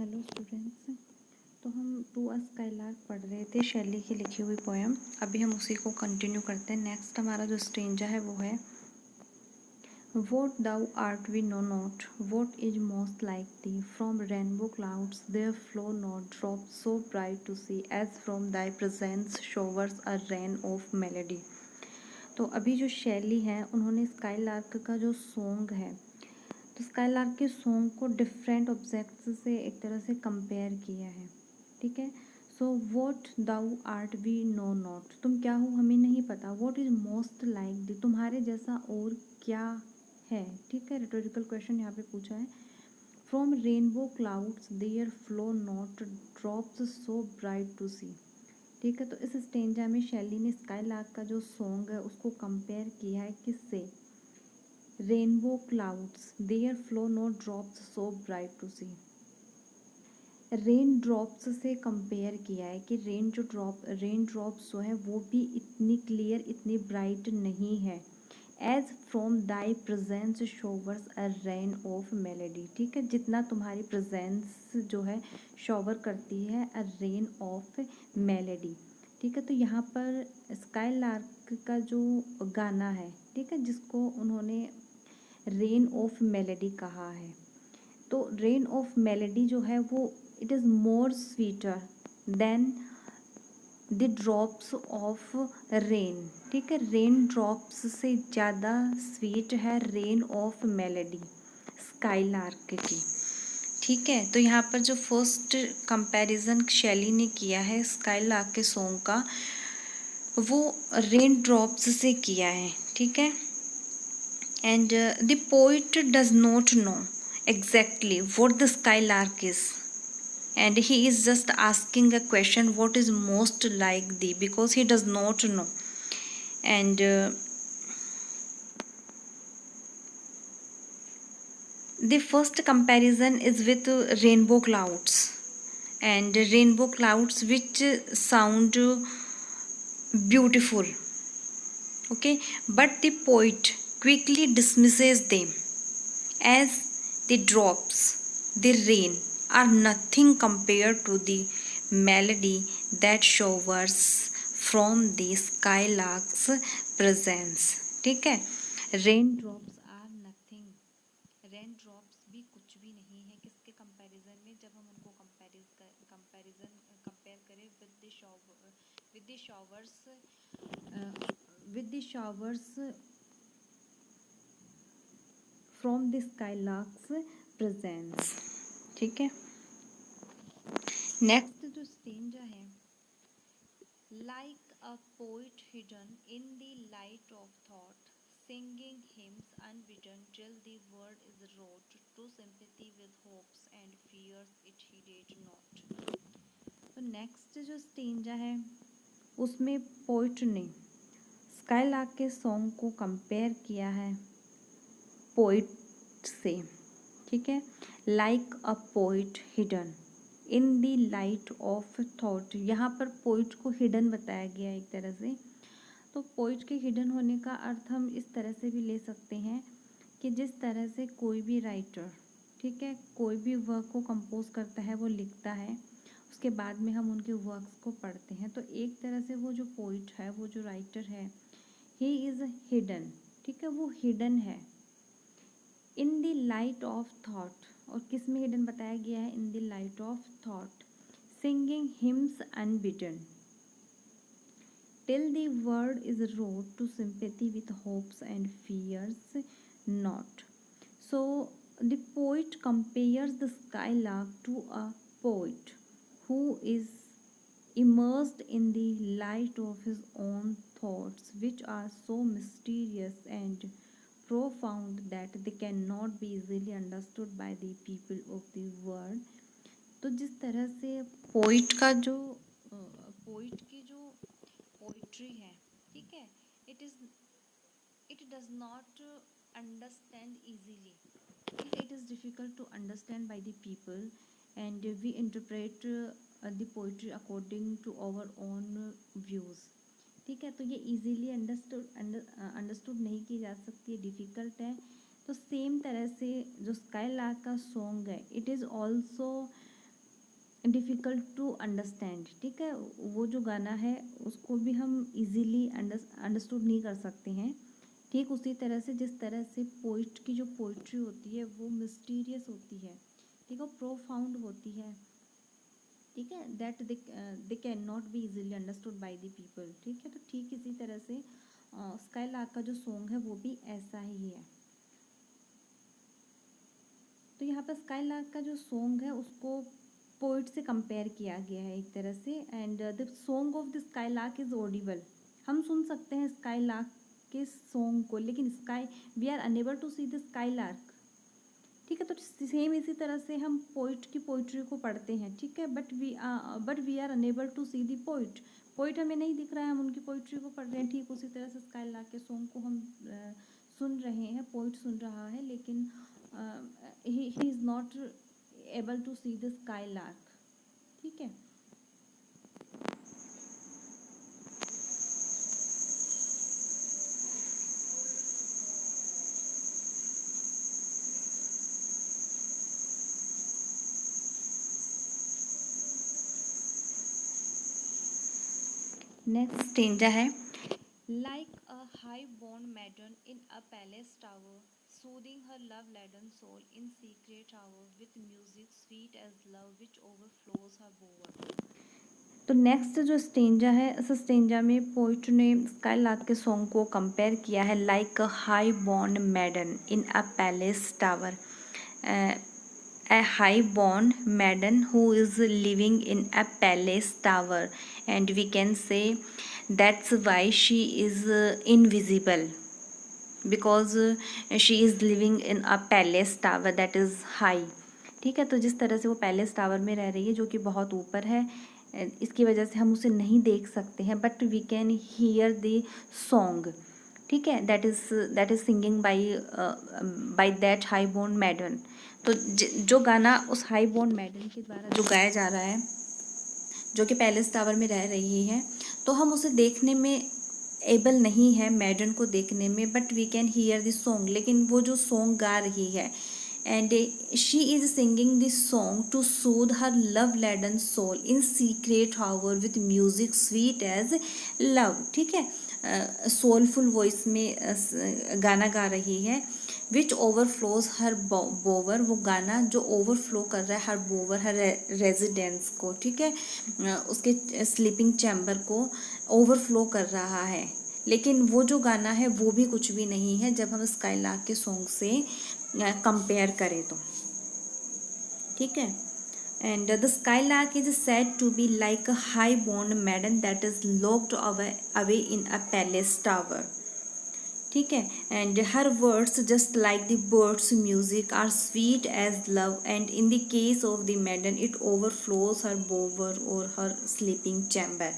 Hello students. तो हम to a skylark पढ़ रहे थे, शैली की लिखी हुई पोएम। अभी हम उसी को कंटिन्यू करते हैं। नेक्स्ट हमारा जो स्टेंजा है वो है what thou art we know not what is most like thee from rainbow clouds there flow not drop so bright to see as from thy presence showers a rain of melody. तो अभी जो शैली है उन्होंने skylark का जो song है, तो स्काईलार्क के सॉन्ग को डिफरेंट ऑब्जेक्ट्स से एक तरह से कंपेयर किया है। ठीक है। So what thou art we know not, तुम क्या हो हमें नहीं पता। What is most like thee, तुम्हारे जैसा और क्या है। ठीक है, रिटोरिकल क्वेश्चन यहाँ पे पूछा है। From rainbow clouds there flow not drops so bright to see. ठीक है, तो इस स्टेंजा में शैली ने स्काईलार्क का जो सॉन्ग है उसको कंपेयर किया है किससे, rainbow clouds there flow no drops so bright to see. Rain drops से कंपेयर किया है कि रेन ड्रॉप्स जो है वो भी इतनी क्लियर, इतनी ब्राइट नहीं है। As from thy presence showers a rain of melody. ठीक है, जितना तुम्हारी प्रेजेंस जो है शोवर करती है अ रेन ऑफ मेलेडी। ठीक है, तो यहाँ पर स्काईलार्क का जो गाना है, ठीक है, जिसको उन्होंने रेन ऑफ मेलेडी कहा है, तो रेन ऑफ मेलेडी जो है वो it is more sweeter than the drops of rain. ठीक है, रेन ड्रॉप्स से ज़्यादा स्वीट है रेन ऑफ मेलेडी स्काईलार्क की। ठीक है, तो यहाँ पर जो फर्स्ट कंपैरिजन शैली ने किया है स्काईलार्क के सॉन्ग का, वो रेन ड्रॉप्स से किया है। ठीक है, and the poet does not know exactly what the skylark is, and he is just asking a question what is most like thee, because he does not know. And the first comparison is with rainbow clouds, and rainbow clouds which sound beautiful. Okay, but the poet quickly dismisses them as the drops, the rain, are nothing compared to the melody that showers from the skylark's presence. ठीक है, rain drops are nothing, rain drops भी कुछ भी नहीं है किसके comparison में, जब हम उनको कंपेयर करें with the showers with the showers from the skylark's presence. ठीक है, नेक्स्ट जो स्टेंजा है, like a poet hidden in the light of thought singing hymns unbidden till the word is wrought to sympathy with hopes and fears it he did not. तो next जो stanza है उसमें poet ने skylark के song को compare किया है poet से। ठीक है, like a poet hidden in the light of thought, यहाँ पर पोइट को हिडन बताया गया एक तरह से। तो पोइट के हिडन होने का अर्थ हम इस तरह से भी ले सकते हैं कि जिस तरह से कोई भी राइटर, ठीक है, कोई भी वर्क को कंपोज करता है, वो लिखता है, उसके बाद में हम उनके वर्क्स को पढ़ते हैं, तो एक तरह से वो जो पोइट है, वो जो राइटर है, ही इज़ हिडन। ठीक है, वो हिडन है in the light of thought, और किस में हिडन बताया गया है, in the light of thought singing hymns unbidden till the word is wrought to sympathy with hopes and fears not. So the poet compares the skylark to a poet who is immersed in the light of his own thoughts, which are so mysterious and profound that they cannot be easily understood by the people of the world। तो जिस तरह से poet का जो poet की जो poetry है, ठीक है, it does not understand easily. ठीक है, it is difficult to understand by the people and we interpret the poetry according to our own views. ठीक है, तो ये इजीली अंडरस्टूड नहीं की जा सकती है, डिफ़िकल्ट है। तो सेम तरह से जो स्काईलार्क का सॉन्ग है, it is also difficult to understand, ठीक है। वो जो गाना है उसको भी हम इजीली अंडरस्टूड नहीं कर सकते हैं। ठीक उसी तरह से जिस तरह से पोइट की जो पोइट्री होती है वो मिस्टीरियस होती है, ठीक है, प्रोफाउंड होती है, ठीक है, that they can not be easily understood by the people, ठीक है। तो ठीक इसी तरह से स्काई लार्क का जो सॉन्ग है वो भी ऐसा ही है। तो यहाँ पर स्काई लार्क का जो सॉन्ग है उसको पोइट से कंपेयर किया गया है एक तरह से। And the song of the skylark is Audible, हम सुन सकते हैं स्काई लार्क के सॉन्ग को, लेकिन sky we are unable to see the skylark, ठीक है। तो सेम इसी तरह से हम पोइट की पोइट्री को पढ़ते हैं, ठीक है, but we are unable to see the poet, poet हमें नहीं दिख रहा है, हम उनकी पोइट्री को पढ़ रहे हैं। ठीक उसी तरह से स्काई लार्क के सॉन्ग को हम सुन रहे हैं, पोइट सुन रहा है, लेकिन he is not able to see the skylark, ठीक है। नेक्स्ट स्टेंजा है, like a high born maiden in a palace tower, soothing her love laden soul in secret hour, with music sweet as love which overflows her bower. तो next जो stanza है, इस stanza में poet ने skylark के song को compare किया है, like a high born maiden in a palace tower, a high-born maiden who is living in a palace tower, and we can say that's why she is invisible, because she is living in a palace tower that is high, ठीक है। तो जिस तरह से वो palace tower में रह रही है जो कि बहुत ऊपर है, इसकी वजह से हम उसे नहीं देख सकते हैं, but we can hear the song, ठीक है, that is singing by that high born maiden. तो जो गाना उस हाई बोर्न मैडन के द्वारा जो गाया जा रहा है, जो कि पैलेस टावर में रह रही है, तो हम उसे देखने में एबल नहीं है, मैडन को देखने में, but we can hear this song, लेकिन वो जो सॉन्ग गा रही है, and she is singing this song to soothe her love laden soul in secret hour with music sweet as love, ठीक है, सोलफुल वॉइस में गाना गा रही है, विच ओवरफ्लोज हर बोवर, वो गाना जो ओवरफ्लो कर रहा है हर बोवर, हर रेजिडेंस को, ठीक है, उसके स्लीपिंग चैम्बर को ओवरफ्लो कर रहा है, लेकिन वो जो गाना है वो भी कुछ भी नहीं है जब हम स्काई लार्क के सॉन्ग से कंपेयर करें तो, ठीक है। And the skylark is said to be like a high born maiden that is locked away in a palace tower, ठीक है। And her words just like the bird's music are sweet as love, and in the case of the maiden it overflows her bower और her sleeping chamber,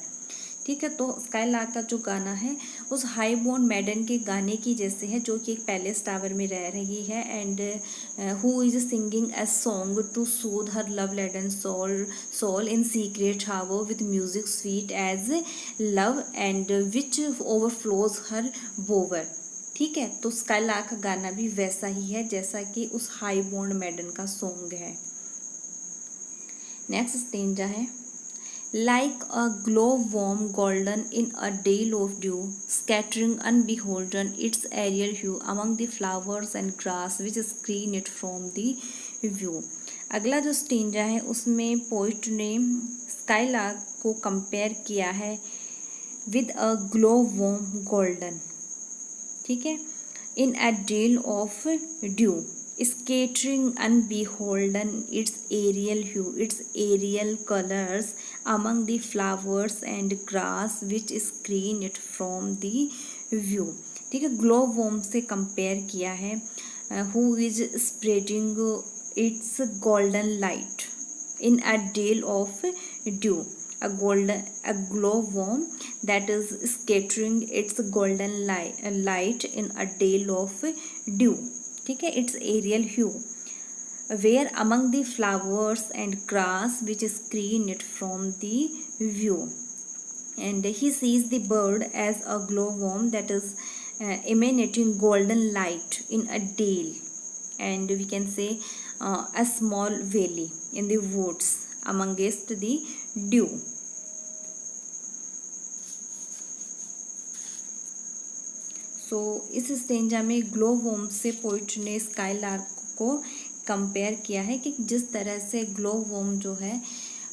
ठीक है। तो sky lark का जो गाना है उस हाई बोर्न मैडन के गाने की जैसे है, जो कि एक पैलेस टावर में रह रही है, and who is singing a song to soothe her love laden soul in secret hour with music sweet as love, and which overflows her bower, ठीक है। तो स्काई लार्क का गाना भी वैसा ही है जैसा कि उस हाई बोर्न मैडन का सॉन्ग है। नेक्स्ट स्टेंजा है, like a glow warm golden in a dale of dew, scattering unbeholden its aerial hue among the flowers and grass which screen it from the view। अगला जो stanza है उसमें poet ने sky lark को compare किया है with a glow worm golden, ठीक है, in a dell of dew, scattering unbeholden its aerial colors among the flowers and grass which screen it from the view, ठीक है। ग्लो वॉर्म से compare किया है, who is spreading its golden light in a dale of dew, a glowworm that is scattering its golden light in a dale of dew, ठीक है, its aerial hue, where among the flowers and grass which screen it from the view, and he sees the bird as a glowworm that is emanating golden light in a dale, and we can say a small valley in the woods amongst the dew. सो इस stanza में glow warm से poet ने sky lark को compare किया है कि जिस तरह से ग्लो वॉर्म जो है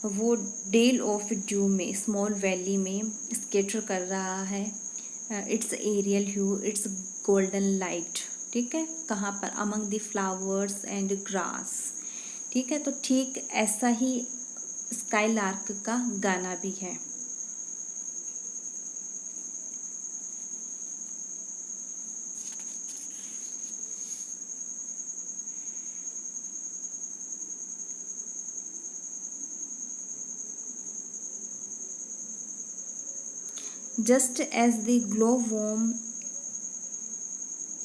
वो डेल ऑफ ड्यू में स्मॉल वैली में स्केटर कर रहा है its aerial hue, its golden light, ठीक है, कहाँ पर, among the flowers and grass, ठीक है। तो ठीक ऐसा ही स्काई लार्क का गाना भी है। Just as the glowworm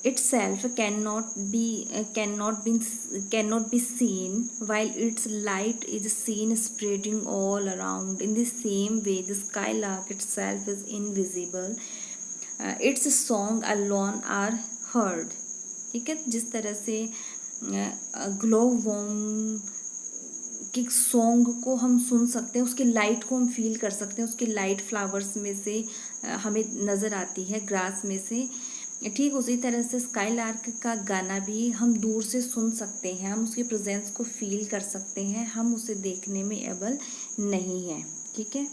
itself cannot be seen, while its light is seen spreading all around, in the same way the skylark itself is invisible, its song alone are heard, ठीक है। जिस तरह से glow warm कि song को हम सुन सकते हैं, उसकी लाइट को हम फील कर सकते हैं, उसकी लाइट फ्लावर्स में से हमें नज़र आती है, ग्रास में से, ठीक उसी तरह से स्काई लार्क का गाना भी हम दूर से सुन सकते हैं, हम उसकी प्रेजेंस को फील कर सकते हैं, हम उसे देखने में एबल नहीं है, ठीक है।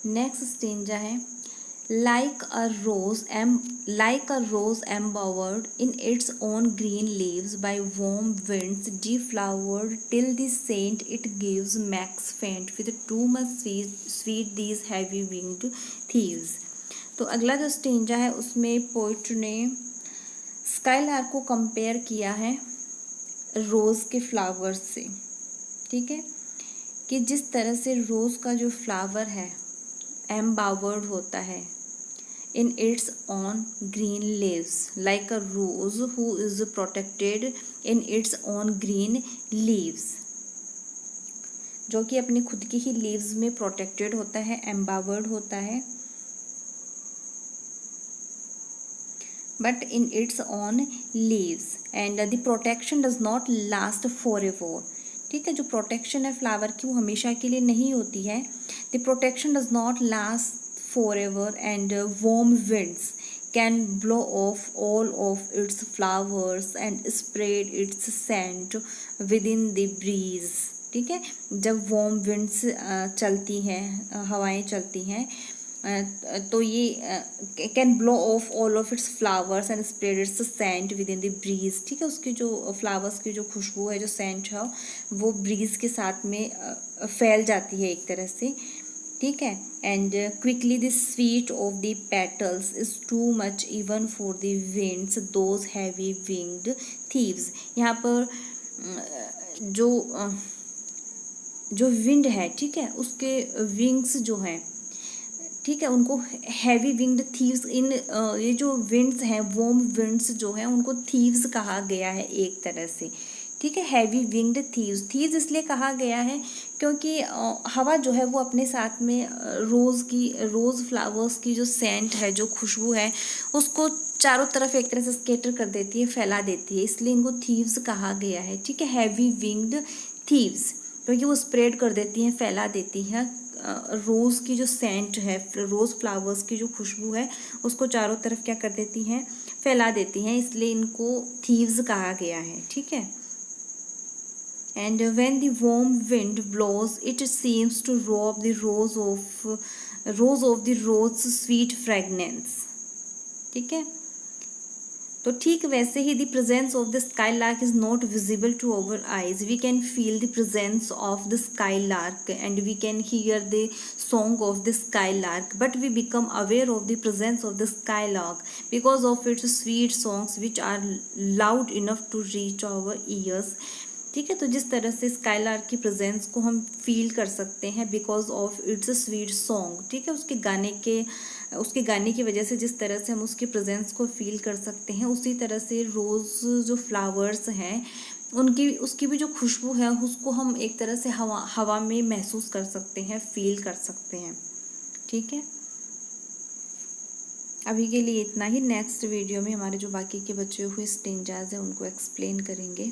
नेक्स्ट स्टेंजा है like a rose embowered in its own green leaves by warm winds deflowered till the scent it gives makes faint with too much sweet these heavy winged thieves। तो अगला जो stanza है उसमें poet ने sky lark को compare किया है रोज़ के फ्लावर्स से, ठीक है, कि जिस तरह से रोज़ का जो फ्लावर है एम्बावर्ड होता है in its own green leaves, like a rose who is protected in its own green leaves, जो कि अपनी खुद की ही लीव्स में प्रोटेक्टेड होता है, एम्बावर्ड होता है, but in its own leaves and the protection does not last for ever, ठीक है। जो प्रोटेक्शन है फ्लावर की वो हमेशा के लिए नहीं होती है, the protection does not last forever and warm winds can blow off all of its flowers and spread its scent within the breeze, ठीक है। जब warm winds चलती हैं, हवाएं चलती हैं, तो ये can blow off all of its flowers and spread its scent within the breeze, ठीक है। उसकी जो फ्लावर्स की जो खुशबू है, जो सेंट है, वो ब्रीज के साथ में फैल जाती है एक तरह से, ठीक है। And quickly the sweet of the petals is too much even for the winds those heavy winged thieves. यहाँ पर जो विंड है, ठीक है, उसके विंग्स जो हैं, ठीक है, उनको हैवी विंग्ड थीव्स, इन ये जो विंड्स हैं, वॉर्म विंड्स जो हैं, उनको थीव्स कहा गया है एक तरह से, ठीक है। हैवी विंग्ड थीव्स इसलिए कहा गया है क्योंकि हवा जो है वो अपने साथ में रोज़ फ्लावर्स की जो सेंट है, जो खुशबू है, उसको चारों तरफ एक तरह से स्केटर कर देती है, फैला देती है, इसलिए इनको थीव्स कहा गया है, ठीक है। हैवी विंग्ड थीव्स क्योंकि वो स्प्रेड कर देती हैं, फैला देती हैं रोज़ की जो सेंट है, रोज़ फ्लावर्स की जो खुशबू है, उसको चारों तरफ क्या कर देती हैं, फैला देती हैं, इसलिए इनको थीव्स कहा गया है, ठीक है। And when the warm wind blows, it seems to rob the rose of the rose's sweet fragrance, ठीक है। तो ठीक वैसे ही the presence of the skylark is not visible to our eyes. We can feel the presence of the skylark and we can hear the song of the skylark, but we become aware of the presence of the skylark because of its sweet songs which are loud enough to reach our ears, ठीक है। तो जिस तरह से skylark की presence को हम feel कर सकते हैं because of it's a sweet song, ठीक है, उसके गाने की वजह से जिस तरह से हम उसकी प्रेजेंस को फील कर सकते हैं, उसी तरह से रोज़ जो फ्लावर्स हैं उसकी भी जो खुशबू है उसको हम एक तरह से हवा में महसूस कर सकते हैं, फील कर सकते हैं, ठीक है। अभी के लिए इतना ही। नेक्स्ट वीडियो में हमारे जो बाकी के बचे हुए स्टेंजाज हैं उनको एक्सप्लेन करेंगे।